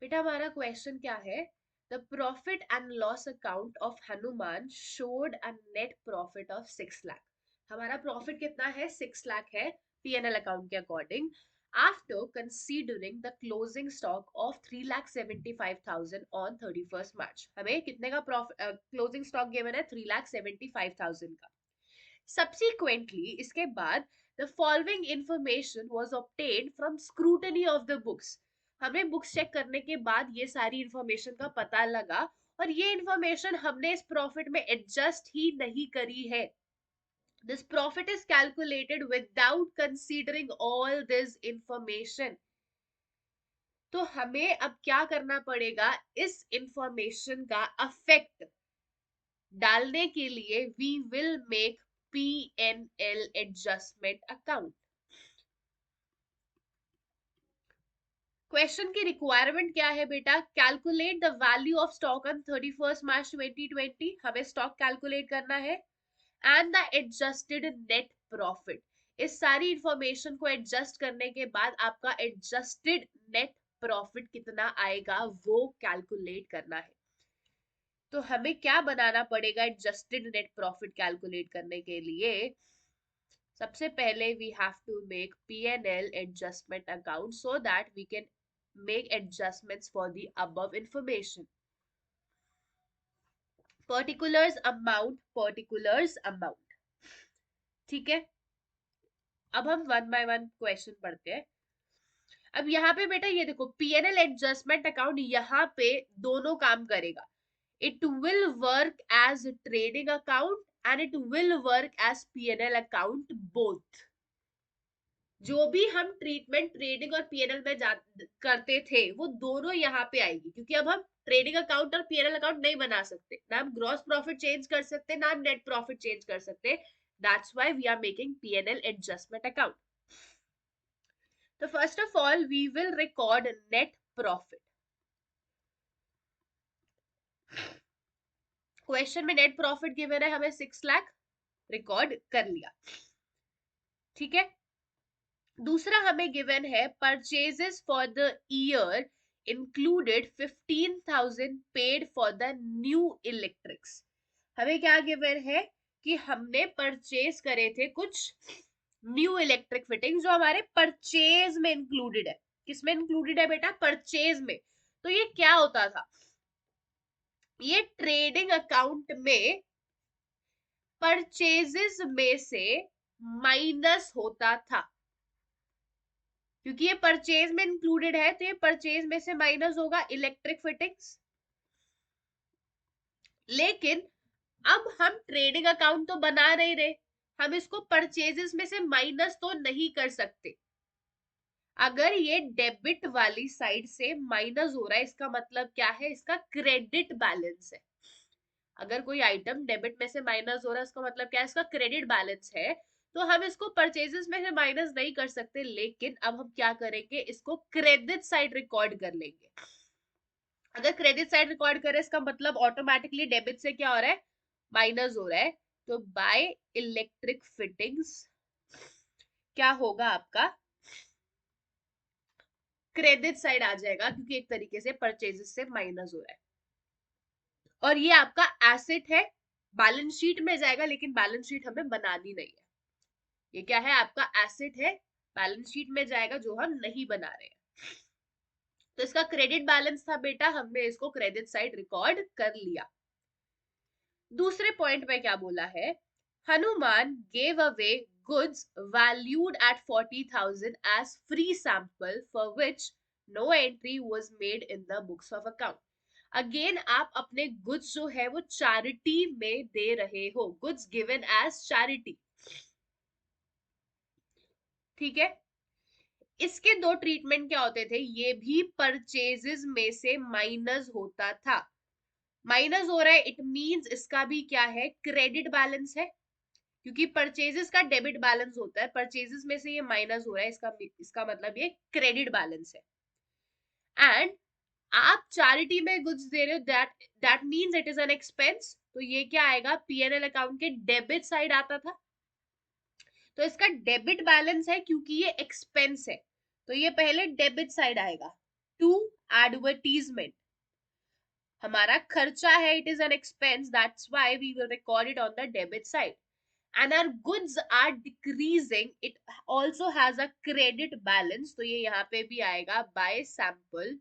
बेटा हमारा क्वेश्चन क्या है? The profit and loss account of Hanuman showed a net profit of 6 lakh. हमारा प्रॉफिट कितना है? 6 लाख है पीएनएल अकाउंट के according. After considering the closing stock of 3,75,000 on 31st मार्च। हमें कितने का क्लोजिंग स्टॉक गिवन है? 3,75,000 का। Subsequently, इसके बाद the following information was obtained from scrutiny of the books. हमें बुक्स चेक करने के बाद ये सारी इंफॉर्मेशन का पता लगा और ये इंफॉर्मेशन हमने इस प्रॉफिट में एडजस्ट ही नहीं करी है. This profit is calculated without considering all this information. तो हमें अब क्या करना पड़ेगा? इस इंफॉर्मेशन का अफेक्ट डालने के लिए we will make P&L adjustment account. Question की रिक्वायरमेंट क्या है बेटा? Calculate the value of stock on 31st मार्च 2020. हमें स्टॉक कैलकुलेट करना है and the adjusted net profit. इस सारी इंफॉर्मेशन को एडजस्ट करने के बाद आपका एडजस्टेड नेट प्रॉफिट कितना आएगा वो कैलकुलेट करना है. तो हमें क्या बनाना पड़ेगा एडजस्टेड नेट प्रॉफिट कैलकुलेट करने के लिए? सबसे पहले we have to make P&L adjustment account so that we can make adjustments for the above information. Particulars amount. ठीक है, अब हम वन बाय वन क्वेश्चन पढ़ते हैं. अब यहाँ पे बेटा ये देखो P&L एडजस्टमेंट अकाउंट यहाँ पे दोनों काम करेगा. It will work as a trading account and it will work as P&L account both. जो भी हम ट्रीटमेंट ट्रेडिंग और पीएनएल में करते थे वो दोनों यहाँ पे आएगी, क्योंकि अब हम ट्रेडिंग अकाउंट और पीएनएल अकाउंट नहीं बना सकते, ना हम ग्रॉस प्रॉफिट चेंज कर सकते, ना नेट प्रॉफिट चेंज कर सकते. That's why we are making PNL adjustment account. तो first of all we will record net profit. Question में नेट प्रॉफिट गिवन है हमें 6 लाख, रिकॉर्ड कर लिया. ठीक है, दूसरा हमें गिवन है purchases for the year included 15,000 paid for the new electrics. हमें क्या गिवन है कि हमने परचेज करे थे कुछ न्यू इलेक्ट्रिक फिटिंग जो हमारे परचेज में इंक्लूडेड है. किसमें इंक्लूडेड है बेटा? परचेज में. तो ये क्या होता था? ये ट्रेडिंग अकाउंट में परचेजेस में से माइनस होता था, क्योंकि ये परचेज में इंक्लूडेड है तो ये परचेज में से माइनस होगा इलेक्ट्रिक फिटिंग्स. लेकिन अब हम ट्रेडिंग अकाउंट तो बना नहीं रहे, हम इसको परचेजेस में से माइनस तो नहीं कर सकते. अगर ये डेबिट वाली साइड से माइनस हो रहा है इसका मतलब क्या है? इसका क्रेडिट बैलेंस है. अगर कोई आइटम डेबिट में से माइनस हो रहा है इसका मतलब क्या है? इसका क्रेडिट बैलेंस है. तो हम इसको परचेजेस में से माइनस नहीं कर सकते, लेकिन अब हम क्या करेंगे? इसको क्रेडिट साइड रिकॉर्ड कर लेंगे. अगर क्रेडिट साइड रिकॉर्ड करें इसका मतलब ऑटोमेटिकली डेबिट से क्या हो रहा है? माइनस हो रहा है. तो बाय इलेक्ट्रिक फिटिंग्स क्या होगा आपका? क्रेडिट साइड आ जाएगा, क्योंकि एक तरीके से परचेजेस से माइनस हो रहा है. और ये आपका एसेट है, बैलेंस शीट में जाएगा, लेकिन बैलेंस शीट हमें बनानी नहीं है. ये क्या है? आपका एसेट है, बैलेंस शीट में जाएगा, जो हम नहीं बना रहे हैं. तो इसका क्रेडिट बैलेंस था बेटा, हमने इसको क्रेडिट साइड रिकॉर्ड कर लिया. दूसरे पॉइंट में क्या बोला है? Hanuman gave away goods valued at 40,000 as free sample for which no entry was made in the books of account. Again आप अपने गुड्स जो है वो चैरिटी में दे रहे हो, गुड्स गिवन एज चैरिटी. ठीक है, इसके दो ट्रीटमेंट क्या होते थे? ये भी परचेजेस में से माइनस होता था. माइनस हो रहा है, इट मींस इसका भी क्या है? क्रेडिट बैलेंस है, क्योंकि परचेजेस का डेबिट बैलेंस होता है, परचेजेस में से ये माइनस हो रहा है, इसका मतलब ये क्रेडिट बैलेंस है. एंड आप चैरिटी में गुड्स दे रहे हो, that means it is an expense. तो ये क्या आएगा? पीएनएल अकाउंट के डेबिट साइड आता था. तो इसका डेबिट बैलेंस है, क्योंकि ये एक्सपेंस है, तो ये पहले डेबिट साइड आएगा. टू एडवर्टीजमेंट, हमारा खर्चा है, it is an expense, that's why we will record it on the debit side. And our goods are decreasing, it also has a credit balance, तो ये यहाँ पे भी आएगा बाय सैंपल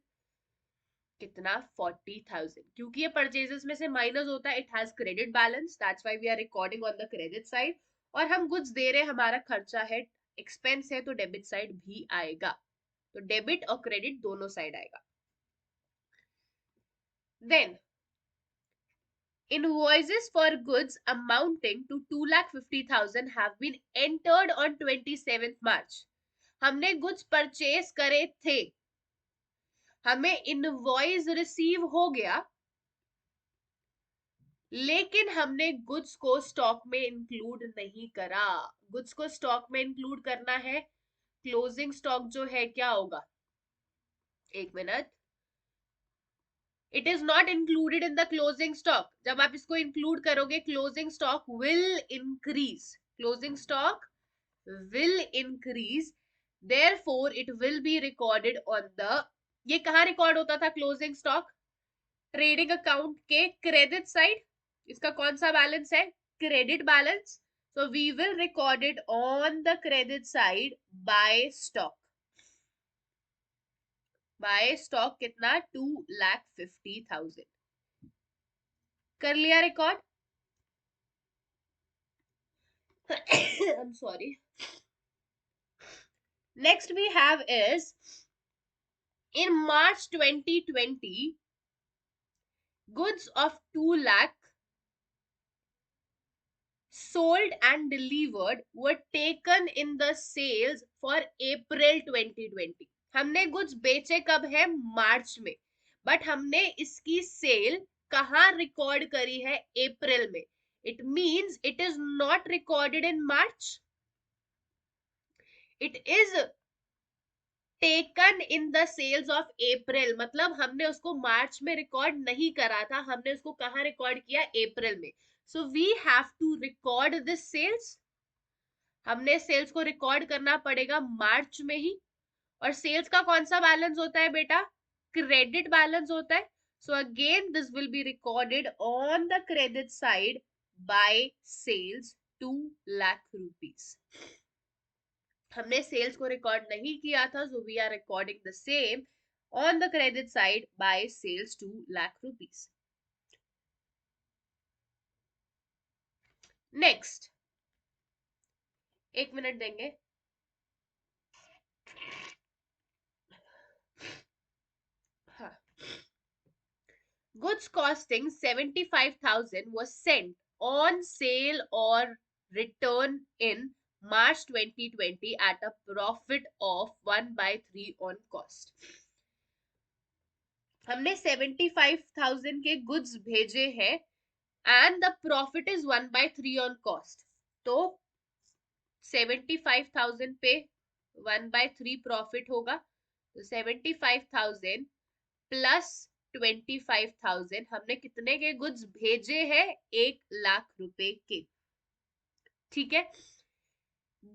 कितना 40,000, क्योंकि ये परचेजेस में से माइनस होता है, it has credit balance, that's why we are recording on the credit side. और हम गुड्स दे रहे हैं, हमारा खर्चा है, एक्सपेंस है, तो डेबिट साइड भी आएगा, तो डेबिट और क्रेडिट दोनों साइड आएगा. Then invoices for goods amounting to 2,50,000 have been entered on 27th March. हमने गुड्स परचेज करे थे, हमें इनवॉइस रिसीव हो गया, लेकिन हमने गुड्स को स्टॉक में इंक्लूड नहीं करा. गुड्स को स्टॉक में इंक्लूड करना है, क्लोजिंग स्टॉक जो है क्या होगा, एक minute, it is not included in the closing stock. जब आप इसको इंक्लूड करोगे, closing stock will increase, closing stock will increase, therefore it will be recorded on the, ये कहां रिकॉर्ड होता था क्लोजिंग स्टॉक, ट्रेडिंग अकाउंट के क्रेडिट साइड. इसका कौन सा बैलेंस है, credit balance, so we will record it on the credit side by stock. By stock कितना, 2,50,000. कर लिया record. I'm sorry. Next we have is in March 2020, goods of 2 lakh sold and delivered were taken in the sales for April 2020. हमने goods बेचे कब है, मार्च में, but हमने इसकी सेल कहाँ रिकॉर्ड करी है, अप्रैल में. It means it is not recorded in March, it is taken in the sales of April. मतलब हमने उसको मार्च में रिकॉर्ड नहीं करा था, हमने उसको कहाँ रिकॉर्ड किया, अप्रैल में. So we have to record this sales. हमने सेल्स को रिकॉर्ड करना पड़ेगा मार्च में ही. और सेल्स का कौन सा बैलेंस होता है बेटा, क्रेडिट बैलेंस होता है. So again this will be recorded on the credit side by sales 2 lakh rupees. हमने सेल्स को रिकॉर्ड नहीं किया था, so we are recording the same on the credit side by sales 2 lakh rupees. Next, एक minute देंगे. हाँ. Goods costing 75,000 was sent on sale or return in March 2020 at a profit of 1/3 on cost. हमने 75,000 के goods भेजे हैं and the profit is 1/3 on cost. तो 75,000 पे 1/3 profit होगा, तो 75,000 प्लस 25,000, हमने कितने के गुड्स भेजे हैं, 1 लाख रुपए के. ठीक है.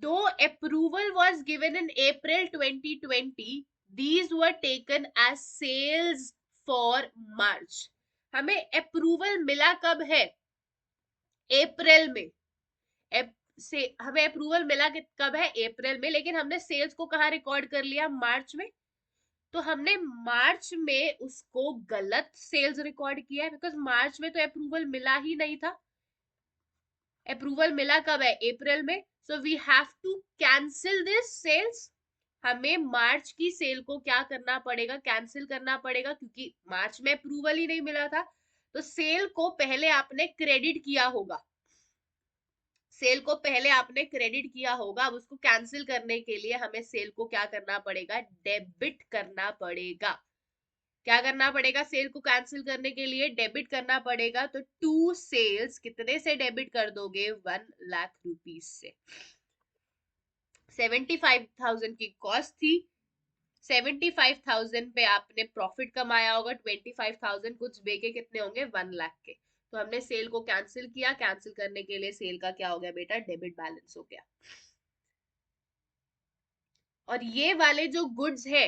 दो approval was given in April 2020, these were taken as sales for March. हमें अप्रूवल मिला कब है, अप्रैल में. से हमें अप्रूवल मिला कब है, अप्रैल में, लेकिन हमने सेल्स को कहाँ रिकॉर्ड कर लिया, मार्च में. तो हमने मार्च में उसको गलत सेल्स रिकॉर्ड किया है, बिकॉज मार्च में तो अप्रूवल मिला ही नहीं था. अप्रूवल मिला कब है, अप्रैल में. So we have to cancel this sales. हमें मार्च की सेल को क्या करना पड़ेगा, कैंसिल करना पड़ेगा, क्योंकि मार्च में अप्रूवल ही नहीं मिला था. तो सेल को पहले आपने क्रेडिट किया होगा, सेल को पहले आपने क्रेडिट किया होगा. अब उसको कैंसिल करने के लिए हमें सेल को क्या करना पड़ेगा, डेबिट करना पड़ेगा. क्या करना पड़ेगा, सेल को कैंसिल करने के लिए डेबिट करना पड़ेगा. तो 2 सेल्स कितने से डेबिट कर दोगे, 1 लाख रुपीस से. 75,000 की कॉस्ट थी, 75,000 पे आपने प्रॉफिट कमाया होगा, 25,000 कुछ बेके कितने होंगे, 1 लाख के. तो हमने सेल को कैंसिल किया, कैंसिल करने के लिए सेल का क्या हो गया बेटा, डेबिट बैलेंस हो गया. और ये वाले जो गुड्स है,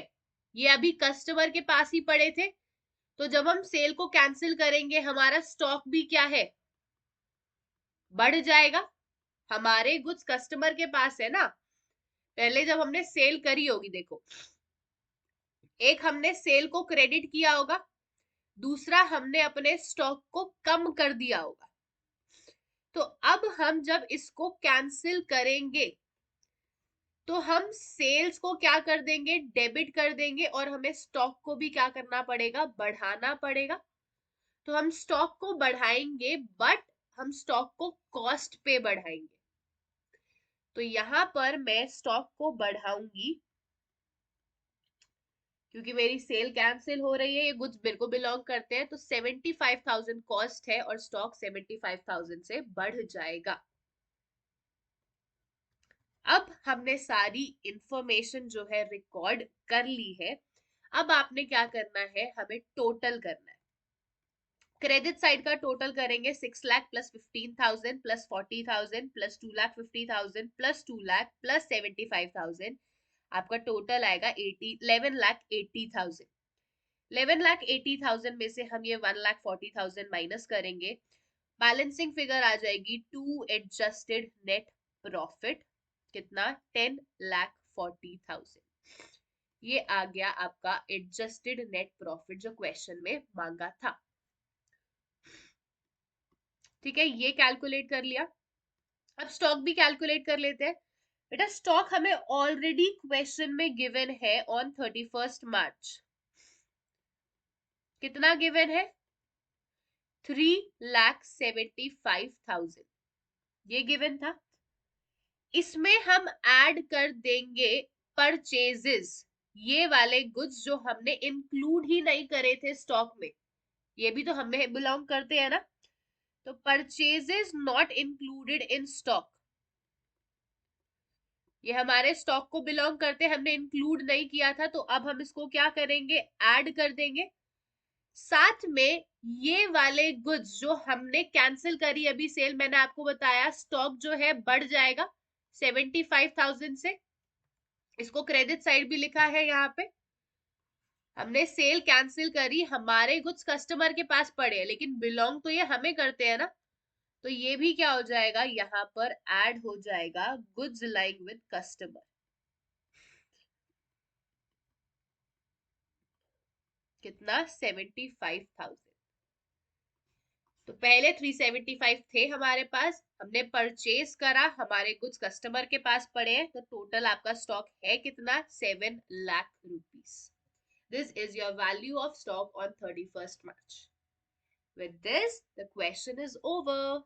ये अभी कस्टमर के पास ही पड़े थे, तो जब हम सेल को कैंसिल करेंगे हमारा स्टॉक भी क्या है, बढ़ जाएगा। हमारे गुड्स कस्टमर के पास है ना, पहले जब हमने सेल करी होगी, देखो एक हमने सेल को क्रेडिट किया होगा, दूसरा हमने अपने स्टॉक को कम कर दिया होगा। तो अब हम जब इसको कैंसिल करेंगे तो हम सेल्स को क्या कर देंगे, डेबिट कर देंगे, और हमें स्टॉक को भी क्या करना पड़ेगा, बढ़ाना पड़ेगा। तो हम स्टॉक को बढ़ाएंगे, बट हम स्टॉक को कॉस्ट पे बढ़ाएंगे। तो यहां पर मैं स्टॉक को बढ़ाऊंगी, क्योंकि मेरी सेल कैंसिल हो रही है, ये गुड्स मेरे को बिलोंग करते हैं, तो 75,000 कॉस्ट है और स्टॉक 75,000 से बढ़ जाएगा। अब हमने सारी इंफॉर्मेशन जो है रिकॉर्ड कर ली है। अब आपने क्या करना है, हमें टोटल करना है। क्रेडिट साइड का टोटल करेंगे 6 lakh plus 15,000 plus 40,000 plus 2,50,000 plus 2 lakh plus 75,000। आपका टोटल आएगा 11,80,000। 11,80,000 में से हम ये 1,40,000 माइनस करेंगे, बैलेंसिंग फिगर आ जाएगी टू एडजस्टेड नेट प्रॉफिट कितना, 10,40,000। ये आ गया आपका एडजस्टेड नेट प्रॉफिट जो क्वेश्चन में मांगा था। ठीक है, ये कैलकुलेट कर लिया। अब स्टॉक भी कैलकुलेट कर लेते हैं। बेटा स्टॉक हमें ऑलरेडी क्वेश्चन में गिवन है ऑन 31 मार्च। कितना गिवन है, 3,75,000, ये गिवन था। इसमें हम ऐड कर देंगे परचेजेस, ये वाले गुड्स जो हमने इंक्लूड ही नहीं करे थे स्टॉक में, ये भी तो हमें बिलोंग करते हैं ना। तो purchases not included in stock, ये हमारे स्टॉक को बिलोंग करते, हमने इंक्लूड नहीं किया था, तो अब हम इसको क्या करेंगे, ऐड कर देंगे। साथ में ये वाले गुड्स जो हमने कैंसिल करी अभी सेल, मैंने आपको बताया स्टॉक जो है बढ़ जाएगा 75,000 से। इसको क्रेडिट साइड भी लिखा है यहाँ पे। हमने सेल कैंसिल करी, हमारे गुड्स कस्टमर के पास पड़े हैं, लेकिन बिलोंग तो ये हमें करते हैं ना, तो ये भी क्या हो जाएगा, यहाँ पर ऐड हो जाएगा गुड्स लाइंग विद कस्टमर। कितना, 75,000। तो पहले 375 थे हमारे पास, हमने परचेज करा, हमारे गुड्स कस्टमर के पास पड़े हैं, तो टोटल आपका स्टॉक है कितना, 7 lakh rupees. This is your value of stock on 31st March. With this, the question is over.